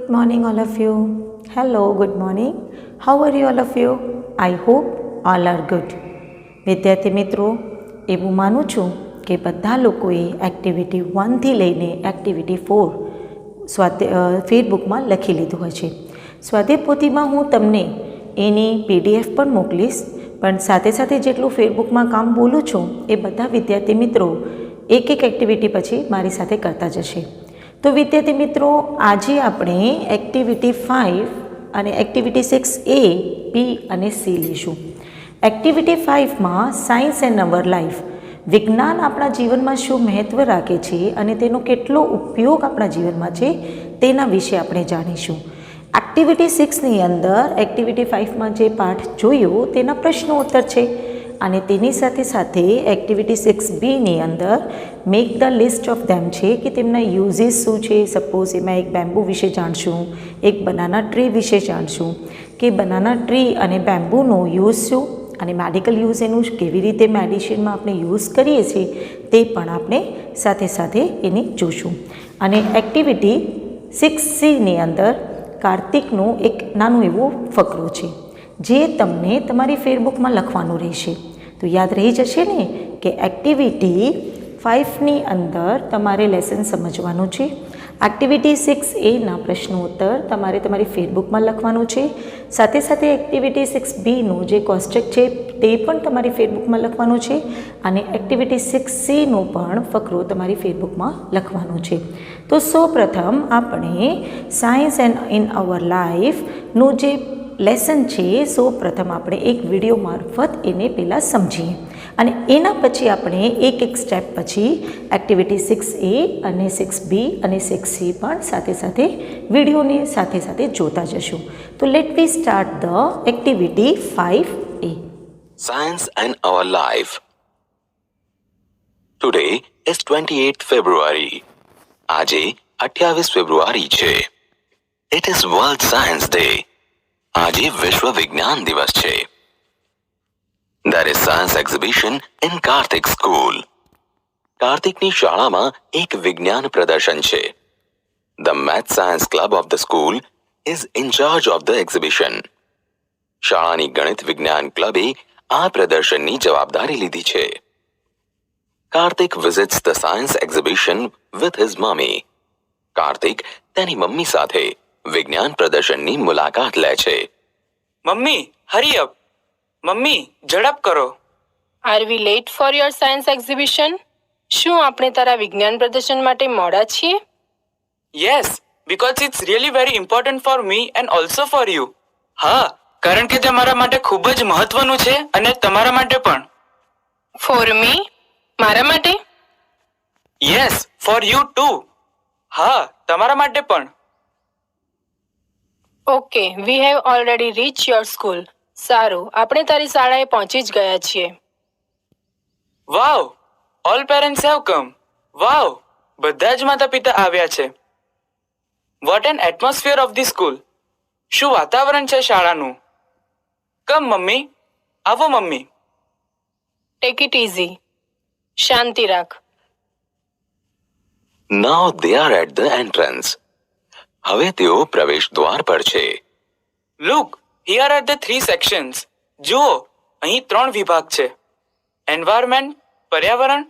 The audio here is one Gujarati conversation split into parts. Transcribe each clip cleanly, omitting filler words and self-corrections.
Good morning, all of you. Hello, good morning. How are you, all of you? I hope all are good. વિદ્યાર્થી મિત્રો, એવું માનું છું કે બધા લોકોએ એક્ટિવિટી 1થી લઈને એક્ટિવિટી 4 ફેસબુકમાં લખી લીધું હશે. સ્વાધ્યાય પોથીમાં હું તમને એની PDF પણ મોકલીશ, પણ સાથે સાથે જેટલું ફેસબુકમાં કામ બોલું છું એ બધા વિદ્યાર્થી મિત્રો એક એક્ટિવિટી પછી મારી સાથે કરતા જશે. તો વિદ્યાર્થી મિત્રો, આજે આપણે એક્ટિવિટી 5 અને એક્ટિવિટી 6A, B અને C લઈશું. એક્ટિવિટી 5માં સાયન્સ એન્ડ અવર લાઈફ, વિજ્ઞાન આપણા જીવનમાં શું મહત્ત્વ રાખે છે અને તેનો કેટલો ઉપયોગ આપણા જીવનમાં છે તેના વિશે આપણે જાણીશું. એક્ટિવિટી 6ની અંદર એક્ટિવિટી 5માં જે પાઠ જોયો તેના પ્રશ્નો ઉત્તર છે અને તેની સાથે સાથે એક્ટિવિટી 6Bની અંદર make the list of them છે કે તેમના યુઝીસ શું છે. સપોઝ એમાં એક બેમ્બુ વિશે જાણશું, એક બનાના ટ્રી વિશે જાણશું કે બનાના ટ્રી અને બેમ્બુનો યુઝ શું અને મેડિકલ યુઝ એનું કેવી રીતે મેડિસિનમાં આપણે યુઝ કરીએ છીએ તે પણ આપણે સાથે સાથે એને જોશું. અને એક્ટિવિટી 6Cની અંદર કાર્તિકનું એક નાનું એવું ફકરો છે જે તમને તમારી ફેસબુકમાં લખવાનું રહેશે. તો યાદ રહી જશે ને કે એક્ટિવિટી 5ની અંદર તમારે લેસન સમજવાનું છે. એક્ટિવિટી 6Aના પ્રશ્નો ઉત્તર તમારે તમારી ફેસબુકમાં લખવાનું છે. સાથે સાથે એક્ટિવિટી 6Bનું જે કોષ્ટક છે તે પણ તમારી ફેસબુકમાં લખવાનું છે અને એક્ટિવિટી 6Cનો પણ ફકરો તમારી ફેસબુકમાં લખવાનું છે. તો સૌપ્રથમ આપણે સાયન્સ એન્ડ ઇન અવર લાઈફનું જે લેસન છે સૌપ્રથમ આપણે એક વિડીયો મારફત એને પહેલાં સમજીએ અને એના પછી આપણે એક સ્ટેપ પછી એક્ટિવિટી 6A અને 6B અને 6C પણ સાથે સાથે વિડીયોની સાથે સાથે જોતા જશું. તો let we start the activity 5A. Science and our life. Today is 28th February. આજે 28 ફેબ્રુઆરી છે. It is World Science Day. આજે વિશ્વ વિજ્ઞાન દિવસ છે. There is science exhibition in Karthik school. કાર્તિકની શાળામાં એક વિજ્ઞાન પ્રદર્શન છે. The Math Science Club of the school is in charge of the exhibition. શાળાની ગણિત વિજ્ઞાન ક્લબે આ પ્રદર્શનની જવાબદારી લીધી છે. Karthik visits the science exhibition with his mummy. Kartik તેની મમ્મી સાથે વિજ્ઞાન પ્રદર્શનની મુલાકાત લે છે. મમ્મી, હરી અપ. મમ્મી, ઝડપ કરો. Are we late for your science exhibition? શું આપણે તારા વિજ્ઞાન પ્રદર્શન માટે મોડા છીએ? Yes, because it's really very important for me and also for you. હા, કારણ કે તે મારા માટે ખૂબ જ મહત્વનું છે અને તમારા માટે પણ. For me? મારા માટે? Yes, for you too. હા, તમારા માટે પણ. Okay, we have already reach your school. સારું, આપણે તારી શાળાએ પહોંચી જ ગયા છીએ. Wow, all parents have come. Wow, બધા જ માતા પિતા આવ્યા છે. What an atmosphere of the school. શું વાતાવરણ છે શાળાનું. કમ મમ્મી, આવો મમ્મી. Take it easy. શાંતિ રાખ. Now they are at the entrance. હવે તેઓ પ્રવેશ દ્વાર પર છે. Look, here are the 3 sections. જુઓ, અહીં 3 વિભાગ છે. એન્વાયરમેન્ટ, પર્યાવરણ,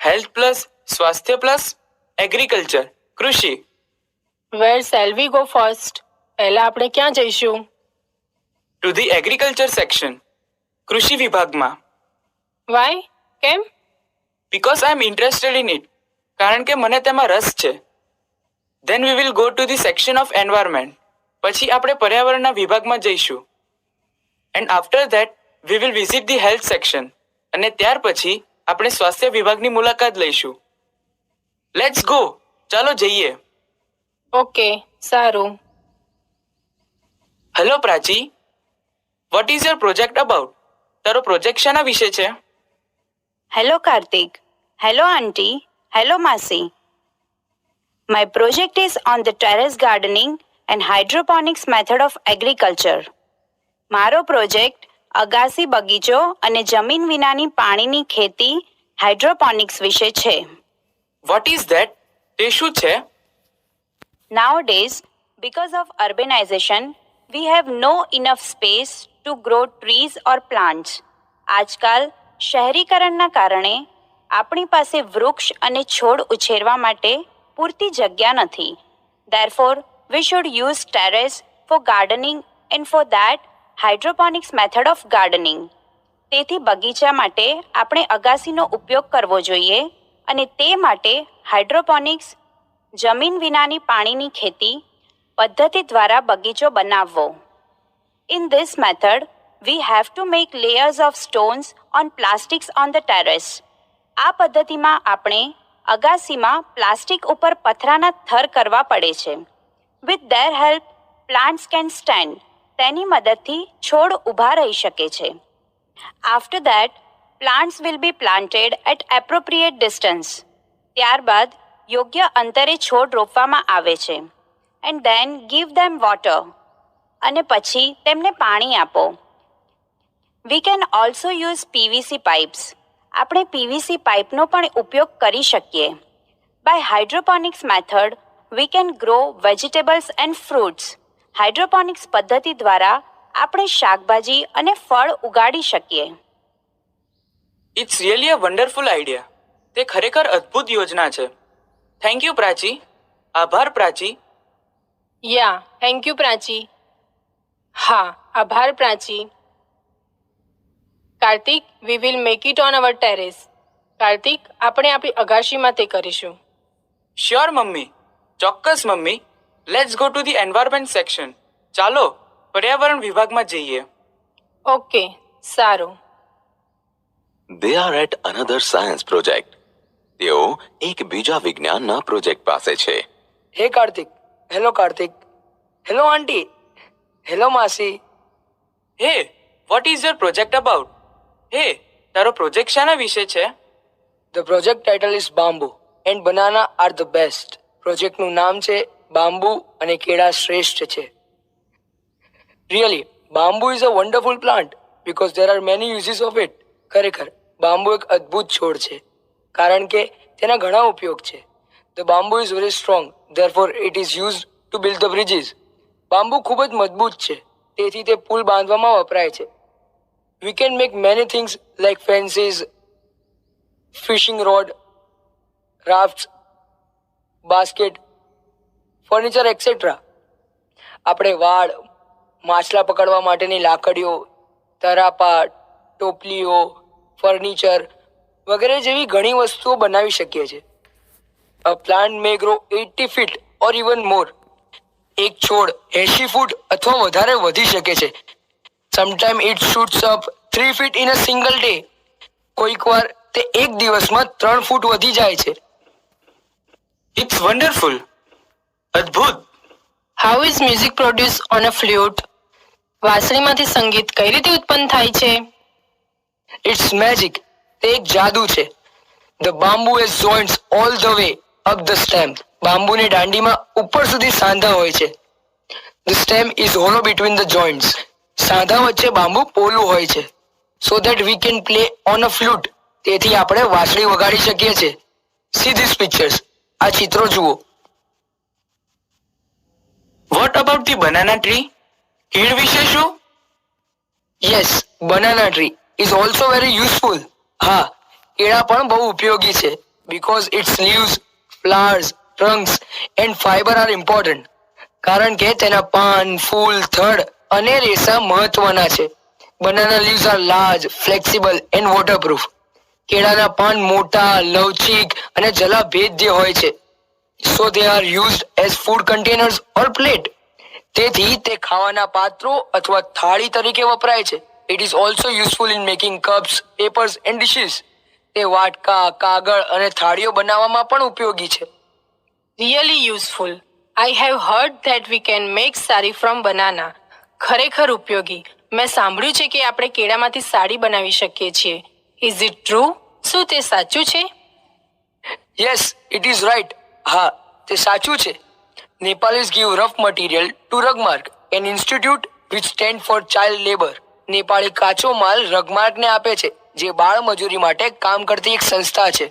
હેલ્થ પ્લસ, સ્વાસ્થ્ય પ્લસ, એગ્રીકલ્ચર, કૃષિ. વેર શેલ વી ગો ફર્સ્ટ? પહેલા આપણે ક્યાં જઈશું? ટુ ધી એગ્રીકલ્ચર સેક્શન, કૃષિ વિભાગમાં. વાય? કેમ? Because I am interested in it. કારણ કે મને તેમાં રસ છે. Then we will go to the section of environment. પછી આપણે પર્યાવરણના વિભાગમાં જઈશું. And after that we will visit the health section. અને ત્યાર પછી આપણે સ્વાસ્થ્ય વિભાગની મુલાકાત લઈશું. Let's go. ચાલો જઈએ. ઓકે, સારું. Hello Prachi, what is your project about? તારો પ્રોજેક્ટ શાના વિશે છે? Hello Karthik. Hello Auntie. Hello Masi. My project is on the terrace gardening and hydroponics method of agriculture. મારો પ્રોજેક્ટ અગાસી બગીચો અને જમીન વિનાની પાણીની ખેતી હાઇડ્રોપોનિક્સ વિશે છે. What is that? તે શું છે? Nowadays, Because of urbanization, we have no enough space to grow trees or plants. આજકાલ શહેરીકરણના કારણે આપણી પાસે વૃક્ષ અને છોડ ઉછેરવા માટે પૂરતી જગ્યા નથી. Therefore, we should use terrace for gardening and for that hydroponics method of gardening. તેથી બગીચા માટે આપણે અગાસીનો ઉપયોગ કરવો જોઈએ અને તે માટે હાઇડ્રોપોનિક્સ જમીન વિનાની પાણીની ખેતી પદ્ધતિ દ્વારા બગીચો બનાવવો. In this method, we have to make layers of stones on plastics on the terrace. આ પદ્ધતિમાં આપણે અગાસીમાં પ્લાસ્ટિક ઉપર પથરાના થર કરવા પડે છે. With their help, plants can stand. તેની મદદથી છોડ ઊભા રહી શકે છે. After that, plants will be planted at appropriate distance. ત્યારબાદ યોગ્ય અંતરે છોડ રોપવામાં આવે છે. And then give them water. અને પછી તેમને પાણી આપો. We can also use PVC pipes. આપણે PVC પાઇપનો પણ ઉપયોગ કરી શકીએ. By hydroponics method, we can grow vegetables and fruits. Hydroponics પદ્ધતિ દ્વારા આપણે શાકભાજી અને ફળ ઉગાડી શકીએ. It's really a wonderful idea. તે ખરેખર અદ્ભુત યોજના છે. Thank you Prachi. આભાર Prachi. Yeah thank you Prachi. હા આભાર Prachi. Kartik, we will make it on our terrace. Kartik, આપણે આપણી અગાશીમાં તે કરીશું. શ્યોર મમ્મી, ચોક્કસ મમ્મી. Let's go to the environment section. ચાલો પર્યાવરણ વિભાગમાં જઈએ. ઓકે, સારું. They are at another science project. તેઓ એક બીજા વિજ્ઞાનના પ્રોજેક્ટ પાસે છે. Hey Karthik. Hello Karthik. Hello auntie. Hello Masi. હે, vote is your project about? હે, તારો પ્રોજેક્ટ શાના વિશે છે? The project title is Bamboo and banana are the best. પ્રોજેક્ટનું નામ છે બાંબુ અને કેળા શ્રેષ્ઠ છે. Really, bamboo is a wonderful plant because there are many uses of it. ખરેખર બાંબુ એક અદ્ભુત છોડ છે કારણ કે તેના ઘણા ઉપયોગ છે. The bamboo is very strong, therefore it is used to build the bridges. Bamboo ખૂબ જ મજબૂત છે તેથી તે પુલ બાંધવામાં વપરાય છે. We can make many things like fences, fishing rod, rafts, basket, furniture, etc. આપણે વાડ, માછલા પકડવા માટેની લાકડીઓ, તરાપા, ટોપલીઓ, ફર્નિચર વગેરે જેવી ઘણી વસ્તુઓ બનાવી શકીએ છીએ. A plant may grow 80 feet or even more. એક છોડ 80 ફૂટ અથવા વધારે વધી શકે છે. Sometimes it shoots up 3 feet in a single day. કોઈક વાર તે એક દિવસમાં 3 ફૂટ વધી જાય છે. It's wonderful. અદ્ભુત. How is music produce on a flute? વાંસળીમાંથી સંગીત કઈ રીતે ઉત્પન્ન થાય છે? It's magic. તે એક જાદુ છે. The bamboo has joints all the way up the stem. બાંબુની દાંડીમાં ઉપર સુધી સાંધા હોય છે. The stem is hollow between the joints. સાંધા વચ્ચે બાંબુ પોલું હોય છે. So that we can play on a flute. તેથી આપણે વાંસળી વગાડી શકીએ છીએ. See these pictures. આ ચિત્રો જુઓ. What about the banana tree? Kid વિશે શું? Yes, banana tree is also very useful. હા, કેળા પણ બહુ ઉપયોગી છે because its leaves, flowers, trunks and fiber are important. કારણ કે તેના પાન, ફૂલ, થડ અને રેસા મહત્વના છે. Banana leaves are large, flexible and waterproof. કેળાના પાન મોટા, લવચીક અને જલાભેદ્ય હોય છે. So they are used as food containers or plate. તેથી તે ખાવાના પાત્રો અથવા થાળી તરીકે વપરાય છે. It is also useful in making cups, papers and dishes. તે વાટકા, કાગળ અને થાળીઓ બનાવવામાં પણ ઉપયોગી છે. Really useful. I have heard that we can make sari from banana. ખરેખર ઉપયોગી. મેં સાંભળ્યું છે કે આપણે કેળામાંથી સાડી બનાવી શકીએ છીએ. Is it true? શું તે સાચું છે? Yes, it is right. હા, તે સાચું છે. Nepalis give rough material to Rugmark, an institute which stand for child labor. Nepali કાચો માલ રગમાર્કને આપે છે જે બાળ મજૂરી માટે કામ કરતી એક સંસ્થા છે.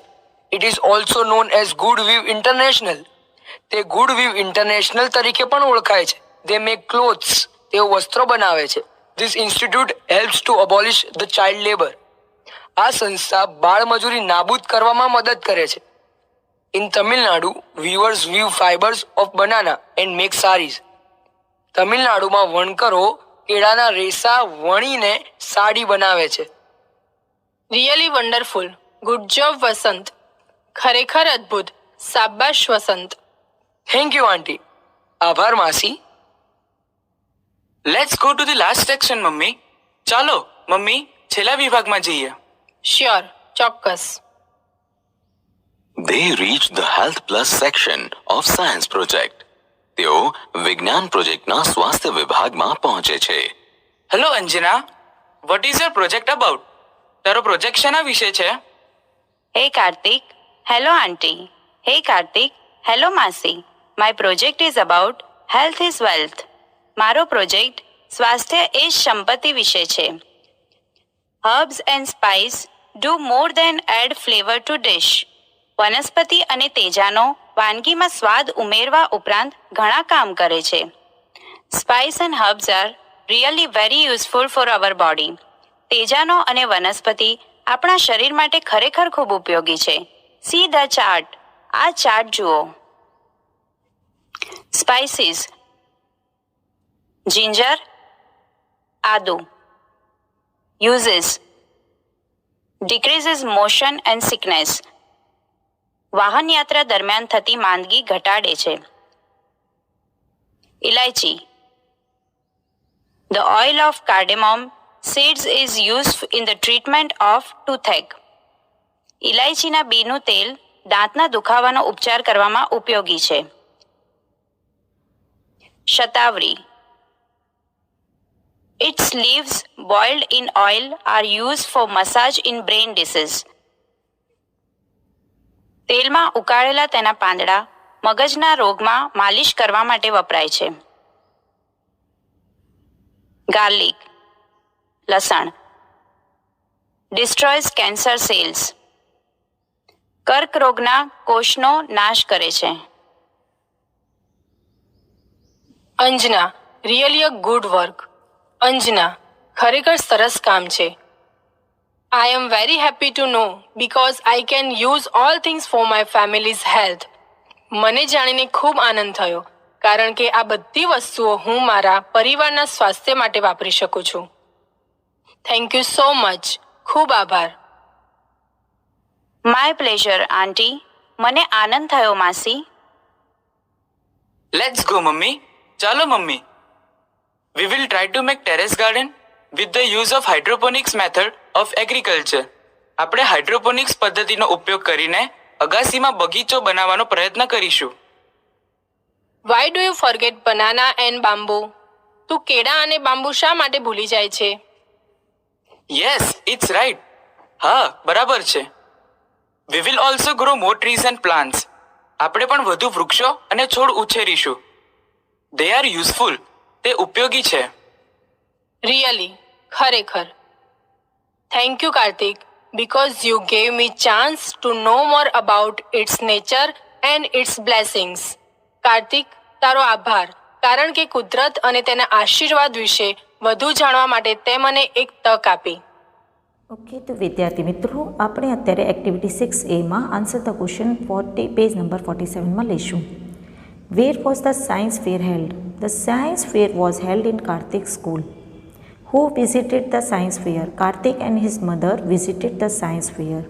It is also known as Good View International. તે ગુડવીવ ઇન્ટરનેશનલ તરીકે પણ ઓળખાય છે. દે મેક ક્લોથ્સ, તેઓ વસ્ત્રો બનાવે છે. This institute helps to abolish the child labour. આ સંસ્થા બાળમજૂરી નાબૂદ કરવામાં મદદ કરે છે. In Tamil Nadu weavers weave fibres of banana and make saris. તમિલનાડુમાં વણકરો કેળાના રેસા વણીને સાડી બનાવે છે. Really wonderful. Good job Vasant. ખરેખર અદ્ભુત. શાબાશ વસંત. Thank you aunty. આભાર માસી. Let's go to the last section mummy. ચાલો મમ્મી છેલ્લા વિભાગમાં જઈએ. શ્યોર, ચોક્કસ. They reached the Health Plus section of Science Project. તેઓ વિજ્ઞાન પ્રોજેક્ટના સ્વાસ્થ્ય વિભાગમાં પહોંચે છે. Hello Anjana, vote is your project about? તારો પ્રોજેક્ટ શેના વિશે છે? Hey Karthik. Hello auntie. Hey Karthik. Hello માસી. My project is about health is wealth. મારો પ્રોજેક્ટ સ્વાસ્થ્ય એ જ સંપત્તિ વિશે છે. Herbs and spice do more than add flavor to dish. વનસ્પતિ અને તેજાનો વાનગીમાં સ્વાદ ઉમેરવા ઉપરાંત ઘણા કામ કરે છે. Spice and herbs are really very useful for our body. તેજાનો અને વનસ્પતિ આપણા શરીર માટે ખરેખર ખૂબ ઉપયોગી છે. See the chart. આ ચાર્ટ જુઓ. Spices: ginger, આદુ. Uses: decreases motion and sickness. વાહન યાત્રા દરમિયાન થતી માંદગી ઘટાડે છે. ઇલાયચી: The oil of cardamom seeds is used in the treatment of toothache. ઇલાયચીના બીનું તેલ દાંતના દુખાવાનો ઉપચાર કરવામાં ઉપયોગી છે. Shatavari: Its leaves boiled in oil are used for massage in brain disease. તેલમાં ઉકાળેલા તેના પાંદડા મગજના રોગમાં માલિશ કરવા માટે વપરાય છે. ગાર્લિક: લસણ. Destroys cancer cells. કર્કરોગના કોષનો નાશ કરે છે. Anjana, really a good work. Anjana, ખરેખર સરસ કામ છે. I am very happy to know because I can use all things for my family's health. મને જાણીને ખૂબ આનંદ થયો કારણ કે આ બધી વસ્તુઓ હું મારા પરિવારના સ્વાસ્થ્ય માટે વાપરી શકું છું. Thank you so much. ખૂબ આભાર. My pleasure, આંટી. મને આનંદ થયો માસી. Let's go mummy. ચાલો mummy. We will try to make terrace garden with the use of hydroponics method of agriculture. આપણે હાઇડ્રોપોનિક્સ પદ્ધતિનો ઉપયોગ કરીને અગાસીમાં બગીચો બનાવવાનો પ્રયત્ન કરીશું. Why do you forget banana and bamboo? તું કેળા અને બાંબુ શા માટે ભૂલી જાય છે? Yes, it's right. હા, બરાબર છે. We will also grow more trees and plants. આપણે પણ વધુ વૃક્ષો અને છોડ ઉછેરીશું. They are useful. તે ઉપયોગી છે. Really, ખરેખર. Thank you, Karthik, because you gave me chance to know more about its nature and its blessings. Kartik, તારો આભાર કારણ કે કુદરત અને તેના આશીર્વાદ વિશે વધુ જાણવા માટે તે મને એક તક આપી. ઓકે, તો વિદ્યાર્થી મિત્રો, આપણે અત્યારે activity 6A answer the question 40 page number 47માં લઈશું. Where was the science fair held? The science fair was held in Kartik school. Who visited the science fair? Karthik and his mother visited the science fair.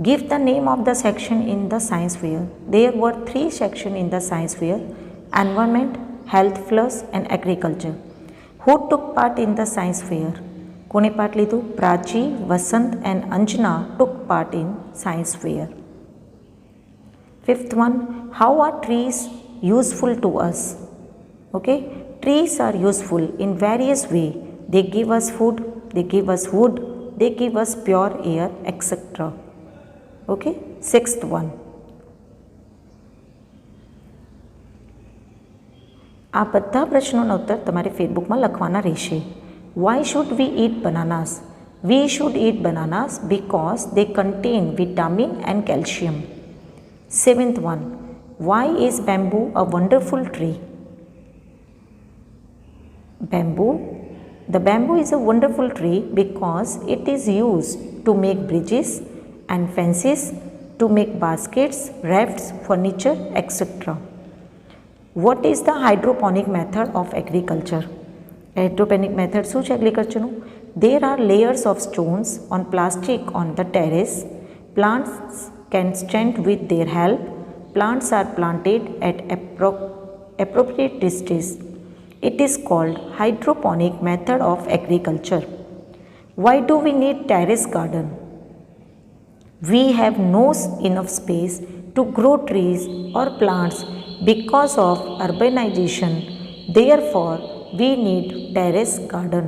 Give the name of the section in the science fair. There were 3 sections in the science fair: environment, health plus and agriculture. Who took part in the science fair? કોને પાર્ટ લીધું? પ્રાચી, વસંત and Anjana took part in science fair. Fifth one, how are trees useful to us? Okay, trees are useful in various ways. They give us food, they give us wood, they give us pure air, etc. Okay, sixth one. આ બધા પ્રશ્નોના ઉત્તર તમારે ફેસબુકમાં લખવાના રહેશે. Why should we eat bananas? We should eat bananas because they contain vitamin and calcium. Seventh one, Why is bamboo a wonderful tree? The bamboo is a wonderful tree because it is used to make bridges and fences, to make baskets, rafts, furniture, etc. What is the hydroponic method of agriculture? Hydroponic method શું છે એગ્રીકલ્ચરનું? There are layers of stones on plastic on the terrace. Plants can stand with their help. Plants are planted at appropriate distance. It is called hydroponic method of agriculture. Why do we need terrace garden? We have no enough space to grow trees or plants because of urbanization. Therefore, we need terrace garden.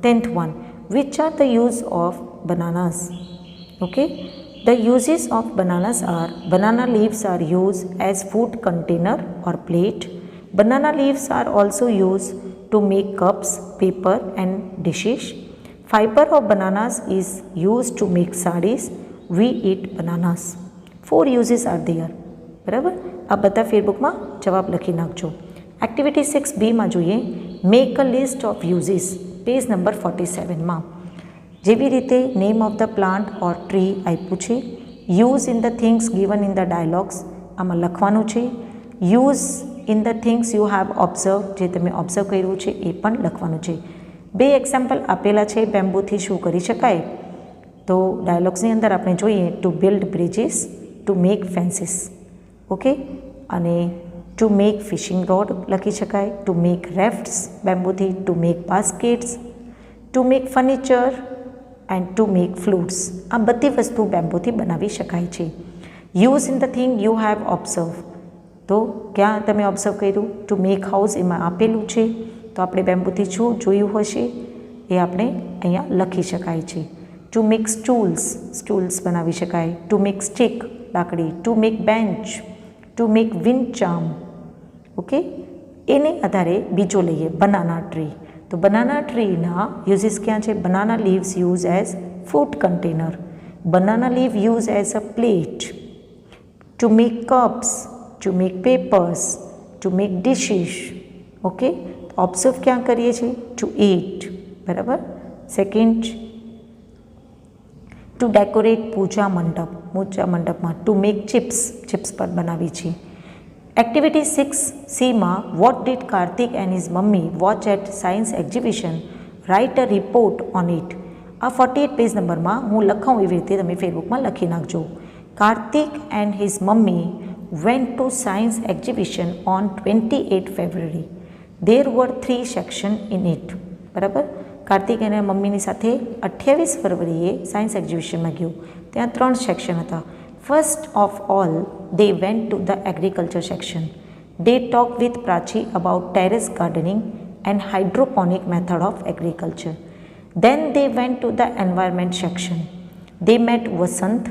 10th one, which are the use of bananas? Okay, the uses of bananas are: banana leaves are used as food container or plate. Banana leaves are also used to make cups, paper and dishes. Fiber of bananas is used to make sarees. We eat bananas. 4 uses are there. બરાબર, આ બધા ફેરબુકમાં જવાબ લખી નાખજો. એક્ટિવિટી 6B જોઈએ, make a list of uses, page number 47માં. જેવી રીતે name of the plant or tree આપ્યું છે, use in the things given in the dialogues આમાં લખવાનું છે. Use in the things you have observe, જે તમે ઓબ્ઝર્વ કર્યું છે એ પણ લખવાનું છે. 2 એક્ઝામ્પલ આપેલા છે બેમ્બૂથી શું કરી શકાય. તો ડાયલોગ્સની અંદર આપણે જોઈએ to build bridges, to make fences, okay, અને ટુ મેક ફિશિંગ રોડ લખી શકાય, ટુ મેક રેફ્ટ્સ બેમ્બૂથી, to make baskets, to make furniture and to make flutes. આ બધી વસ્તુ બેમ્બૂથી બનાવી શકાય છે. Use in the thing you have observe, તો ક્યાં તમે ઓબ્ઝર્વ કર્યું? ટુ મેક હાઉસ એમાં આપેલું છે, તો આપણે બેમ્બૂથી શું જોયું હશે એ આપણે અહીંયા લખી શકાય છે. ટુ મેક સ્ટૂલ્સ બનાવી શકાય. ટુ મેક સ્ટીક લાકડી, to make bench, to make wind charm, okay. એને આધારે બીજો લઈએ બનાના ટ્રી. તો બનાના ટ્રીના યુઝીસ ક્યાં છે? Banana leaves use as food container, banana leave use as a plate, to make cups, to make papers, to make dishes, okay. Observe ક્યાં કરીએ છીએ? ટુ ઈટ, બરાબર. સેકન્ડ, ટુ ડેકોરેટ પૂજા મંડપમાં, ટુ મેક ચિપ્સ પર બનાવી છે. Activity 6Cમાં vote did Kartik and his mummy watch at science exhibition, write a report on it. આ 48 પેજ નંબરમાં હું લખાઉં એવી રીતે તમે ફેસબુકમાં લખી નાખજો. Kartik and his mummy went to science exhibition on 28 February. There were 3 sections in it. બરાબર. કાર્તિક એના મમ્મીની સાથે 28 ફરવરીએ સાયન્સ એક્ઝિબિશનમાં ગયું. ત્યાં 3 સેક્શન હતા. First of all they went to the agriculture section. They talked with Prachi about terrace gardening and hydroponic method of agriculture. Then they went to the environment section. They met Vasant.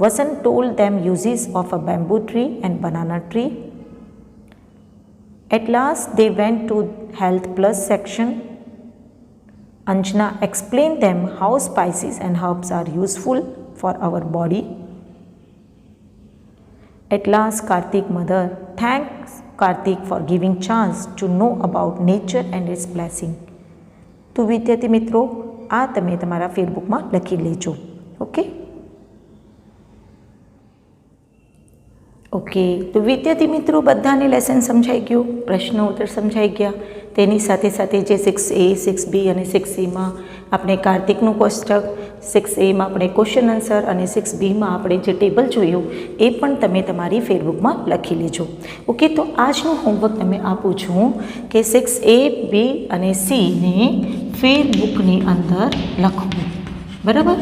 Vasant told them uses of a bamboo tree and banana tree. At last they went to Health Plus section. Anjana explained them how spices and herbs are useful for our body. At last Kartik mother thanks Kartik for giving chance to know about nature and its blessing. તો વિદ્યાર્થી મિત્રો, આ તમે તમારા ફેસબુકમાં લખી લેજો. ઓકે, તો વિદ્યાર્થી મિત્રો બધાને લેસન સમજાઈ ગયું, પ્રશ્ન ઉત્તર સમજાઈ ગયા. તેની સાથે સાથે જે 6A, 6B અને 6Cમાં આપણે કાર્તિકનું કોષ્ટક, 6Aમાં આપણે ક્વેશ્ચન આન્સર અને 6Bમાં આપણે જે ટેબલ જોયું એ પણ તમે તમારી ફેસબુકમાં લખી લેજો. ઓકે, તો આજનું હોમવર્ક તમે આપું છું કે 6A, B અને Cને ફેસબુકની અંદર લખવું. બરાબર.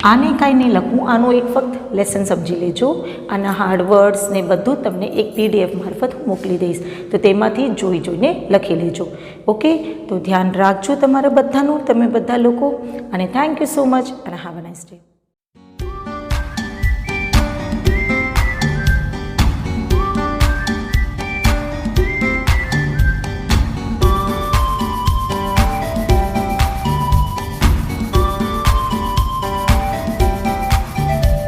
આને કાંઈ નહીં લખવું, આનું એક ફક્ત લેસન સમજી લેજો. આના હાર્ડવર્ડ્સ ને બધું તમને એક PDF મારફત હું મોકલી દઈશ, તો તેમાંથી જોઈને લખી લેજો. ઓકે, તો ધ્યાન રાખજો તમારા બધાનું, તમે બધા લોકો, અને થેન્ક યુ સો મચ અને હેવ અ નાઇસ ડે.